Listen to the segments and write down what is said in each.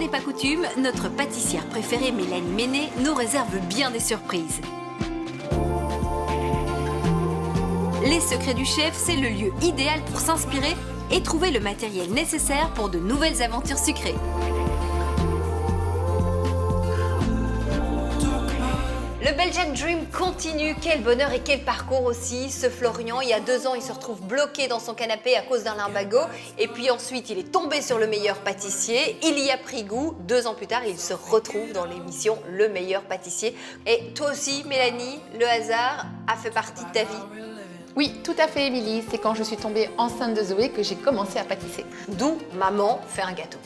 n'est pas coutume, notre pâtissière préférée Mélanie Ménet nous réserve bien des surprises. Les Secrets du Chef, c'est le lieu idéal pour s'inspirer et trouver le matériel nécessaire pour de nouvelles aventures sucrées. Le Belgian Dream continue, quel bonheur et quel parcours aussi. Ce Florian, il y a 2 ans, il se retrouve bloqué dans son canapé à cause d'un limbago. Et puis ensuite, il est tombé sur le meilleur pâtissier. Il y a pris goût. 2 ans plus tard, il se retrouve dans l'émission Le meilleur pâtissier. Et toi aussi, Mélanie, le hasard a fait partie de ta vie? Oui, tout à fait, Émilie. C'est quand je suis tombée enceinte de Zoé que j'ai commencé à pâtisser. D'où maman fait un gâteau.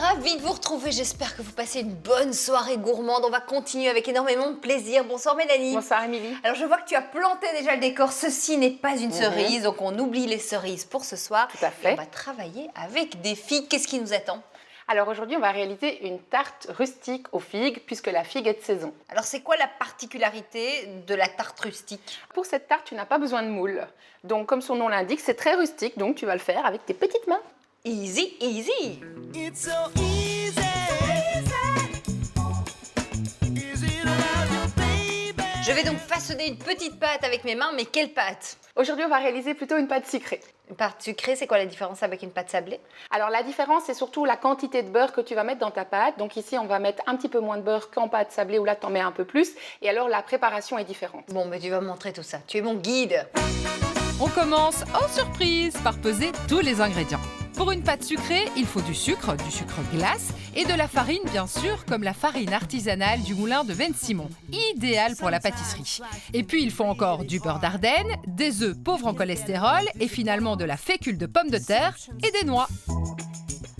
Ravie de vous retrouver, j'espère que vous passez une bonne soirée gourmande. On va continuer avec énormément de plaisir. Bonsoir Mélanie. Bonsoir Émilie. Alors je vois que tu as planté déjà le décor. Ceci n'est pas une cerise, donc on oublie les cerises pour ce soir. Tout à fait. Et on va travailler avec des figues. Qu'est-ce qui nous attend? Alors aujourd'hui, on va réaliser une tarte rustique aux figues puisque la figue est de saison. Alors c'est quoi la particularité de la tarte rustique? Pour cette tarte, tu n'as pas besoin de moule. Donc comme son nom l'indique, c'est très rustique, donc tu vas le faire avec tes petites mains. Easy, easy. It's so easy. Je vais donc façonner une petite pâte avec mes mains, mais quelle pâte? Aujourd'hui, on va réaliser plutôt une pâte sucrée. Une pâte sucrée, c'est quoi la différence avec une pâte sablée? Alors la différence, c'est surtout la quantité de beurre que tu vas mettre dans ta pâte. Donc ici, on va mettre un petit peu moins de beurre qu'en pâte sablée où là, tu en mets un peu plus. Et alors, la préparation est différente. Bon, mais tu vas me montrer tout ça. Tu es mon guide. On commence en surprise par peser tous les ingrédients. Pour une pâte sucrée, il faut du sucre glace et de la farine bien sûr, comme la farine artisanale du moulin de Ben-Simon, idéale pour la pâtisserie. Et puis il faut encore du beurre d'Ardenne, des œufs pauvres en cholestérol et finalement de la fécule de pommes de terre et des noix.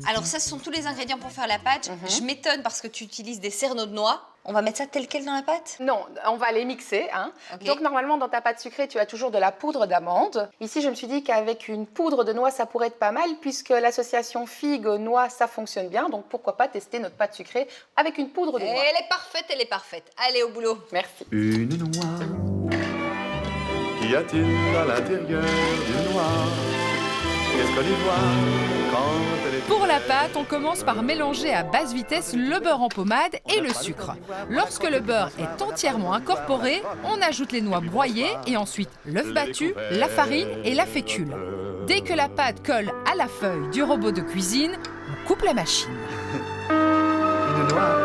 Alors ça, ce sont tous les ingrédients pour faire la pâte. Je m'étonne parce que tu utilises des cerneaux de noix. On va mettre ça tel quel dans la pâte? Non, on va les mixer. Okay. Donc normalement, dans ta pâte sucrée, tu as toujours de la poudre d'amande. Ici, je me suis dit qu'avec une poudre de noix, ça pourrait être pas mal puisque l'association figue-noix, ça fonctionne bien. Donc pourquoi pas tester notre pâte sucrée avec une poudre de noix. Elle est parfaite, elle est parfaite. Allez, au boulot. Merci. Une noix. Qu'y a-t-il à l'intérieur d'une noix? Qu'est-ce qu'on y voit quand elle est... Pour la pâte, on commence par mélanger à basse vitesse le beurre en pommade et le sucre. Lorsque le beurre est entièrement incorporé, on ajoute les noix broyées et ensuite l'œuf battu, la farine et la fécule. Dès que la pâte colle à la feuille du robot de cuisine, on coupe la machine. Une noix.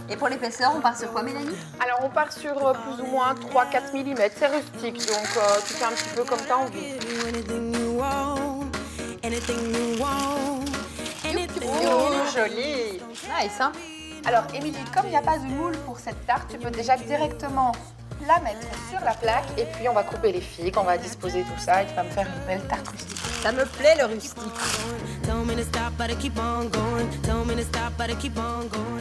Et pour l'épaisseur, on part sur quoi, Mélanie? Alors on part sur plus ou moins 3-4 mm. C'est rustique, donc tu fais un petit peu comme tu as envie. Joli. Nice, hein? Alors Émilie, comme il n'y a pas de moule pour cette tarte, tu peux déjà directement la mettre sur la plaque et puis on va couper les figues, on va disposer tout ça et tu vas me faire une belle tarte rustique. Ça me plaît, le rustique.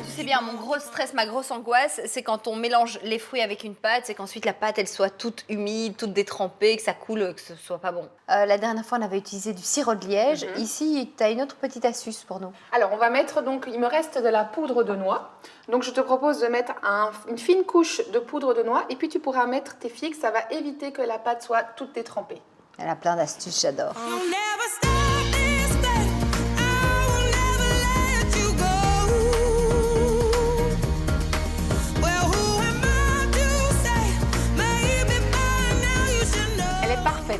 Tu sais bien, mon gros stress, ma grosse angoisse, c'est quand on mélange les fruits avec une pâte, c'est qu'ensuite la pâte, elle soit toute humide, toute détrempée, que ça coule, que ce soit pas bon. La dernière fois, on avait utilisé du sirop de liège. Ici, tu as une autre petite astuce pour nous. Alors on va mettre, donc il me reste de la poudre de noix. Donc je te propose de mettre une fine couche de poudre de noix et puis tu pourras mettre tes figues, ça va éviter que la pâte soit toute détrempée. Elle a plein d'astuces, j'adore. Elle est parfaite.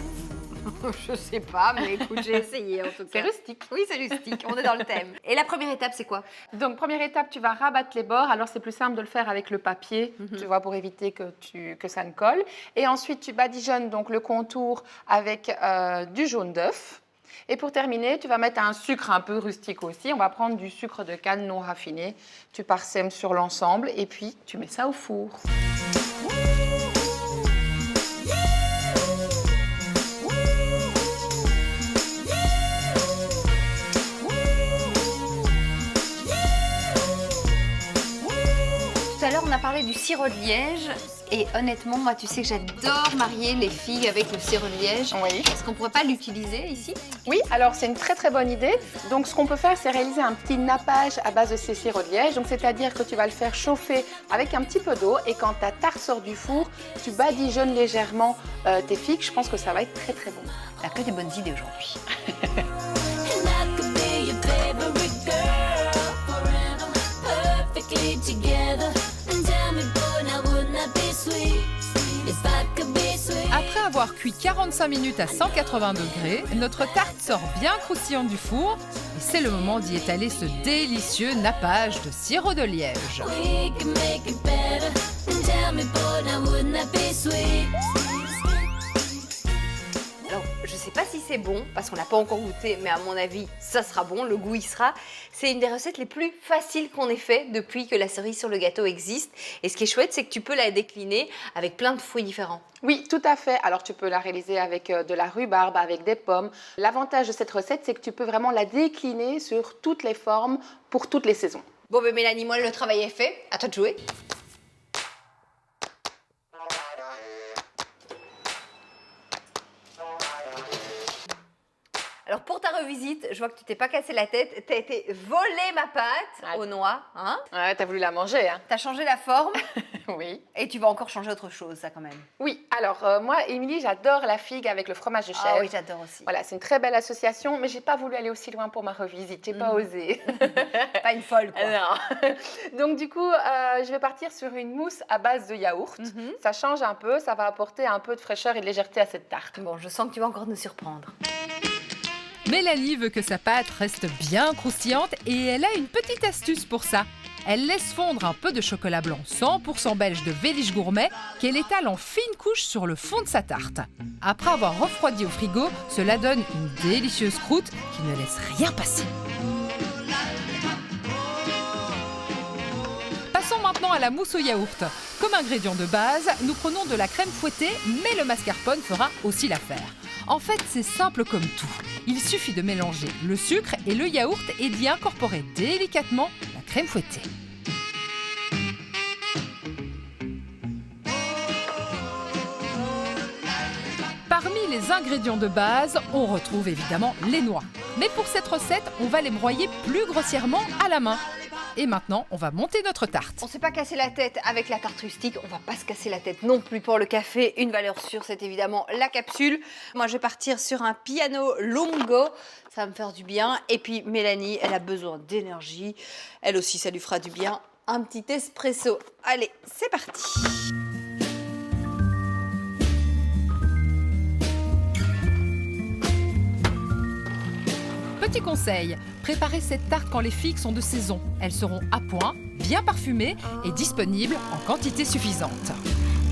Je sais pas, mais écoute, j'ai essayé en tout cas. C'est rustique. Oui, c'est rustique, on est dans le thème. Et la première étape, c'est quoi? Donc première étape, tu vas rabattre les bords. Alors c'est plus simple de le faire avec le papier, tu vois, pour éviter que ça ne colle. Et ensuite tu badigeonnes donc le contour avec du jaune d'œuf. Et pour terminer, tu vas mettre un sucre un peu rustique aussi. On va prendre du sucre de canne non raffiné. Tu parsèmes sur l'ensemble et puis tu mets ça au four. parlé du sirop de liège. Et honnêtement, moi, tu sais que j'adore marier les figues avec le sirop de liège. Oui. Est-ce qu'on pourrait pas l'utiliser ici? Oui, alors c'est une très très bonne idée. Donc ce qu'on peut faire, c'est réaliser un petit nappage à base de ces sirops de liège. Donc c'est-à-dire que tu vas le faire chauffer avec un petit peu d'eau et quand ta tarte sort du four, tu badigeonnes légèrement tes figues. Je pense que ça va être très très bon. On a que des bonnes idées aujourd'hui. And I could be your favorite girl forever, perfectly together. And tell me, boy, now wouldn't that be sweet if I could be sweet? Après avoir cuit 45 minutes à 180 degrés, notre tarte sort bien croustillante du four et c'est le moment d'y étaler ce délicieux nappage de sirop de liège. We can make it better. And tell me, boy, now wouldn't that be sweet? Alors, je sais pas si c'est bon, parce qu'on n'a pas encore goûté, mais à mon avis, ça sera bon, le goût y sera. C'est une des recettes les plus faciles qu'on ait fait depuis que la cerise sur le gâteau existe. Et ce qui est chouette, c'est que tu peux la décliner avec plein de fruits différents. Oui, tout à fait. Alors tu peux la réaliser avec de la rhubarbe, avec des pommes. L'avantage de cette recette, c'est que tu peux vraiment la décliner sur toutes les formes pour toutes les saisons. Bon, ben Mélanie, moi, le travail est fait. À toi de jouer. Alors pour ta revisite, je vois que tu t'es pas cassé la tête, t'as été voler ma pâte aux noix, hein? Ouais, t'as voulu la manger, hein? T'as changé la forme Oui. et tu vas encore changer autre chose, ça quand même. Oui, alors moi, Émilie, j'adore la figue avec le fromage de chèvre. Ah oui, j'adore aussi. Voilà, c'est une très belle association, mais j'ai pas voulu aller aussi loin pour ma revisite, j'ai pas osé. Pas une folle, quoi. Non. Donc du coup, je vais partir sur une mousse à base de yaourt. Ça change un peu, ça va apporter un peu de fraîcheur et de légèreté à cette tarte. Bon, je sens que tu vas encore nous surprendre. Mélanie veut que sa pâte reste bien croustillante et elle a une petite astuce pour ça. Elle laisse fondre un peu de chocolat blanc 100% belge de Vélige Gourmet qu'elle étale en fines couches sur le fond de sa tarte. Après avoir refroidi au frigo, cela donne une délicieuse croûte qui ne laisse rien passer. Passons maintenant à la mousse au yaourt. Comme ingrédient de base, nous prenons de la crème fouettée, mais le mascarpone fera aussi l'affaire. En fait, c'est simple comme tout. Il suffit de mélanger le sucre et le yaourt et d'y incorporer délicatement la crème fouettée. Parmi les ingrédients de base, on retrouve évidemment les noix. Mais pour cette recette, on va les broyer plus grossièrement à la main. Et maintenant, on va monter notre tarte. On s'est pas cassé la tête avec la tarte rustique, on va pas se casser la tête non plus pour le café. Une valeur sûre, c'est évidemment la capsule. Moi, je vais partir sur un piano lungo, ça va me faire du bien. Et puis Mélanie, elle a besoin d'énergie. Elle aussi, ça lui fera du bien. Un petit espresso. Allez, c'est parti. Petit conseil, préparez cette tarte quand les figues sont de saison. Elles seront à point, bien parfumées et disponibles en quantité suffisante.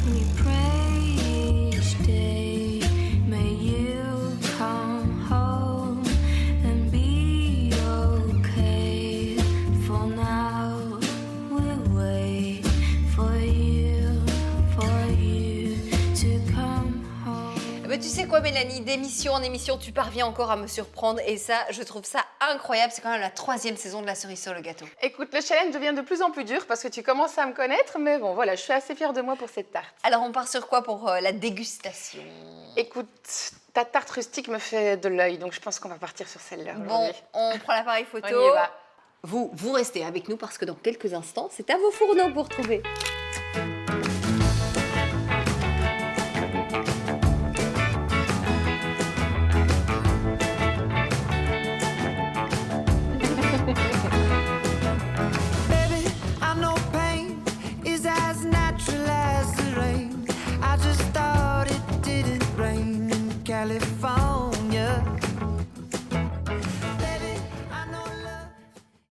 We pray each day, may you come home and be okay. For now, we wait for you to come home. Ben, tu sais quoi Mélanie, d'émission en émission, tu parviens encore à me surprendre et ça, je trouve ça incroyable. C'est quand même la 3e saison de la cerise sur le gâteau. Écoute, le challenge devient de plus en plus dur parce que tu commences à me connaître, mais bon, voilà, je suis assez fière de moi pour cette tarte. Alors on part sur quoi pour la dégustation? Écoute, ta tarte rustique me fait de l'œil, donc je pense qu'on va partir sur celle-là Bon, aujourd'hui. on prend l'appareil photo. On y va. Vous restez avec nous parce que dans quelques instants, c'est à vos fourneaux pour trouver.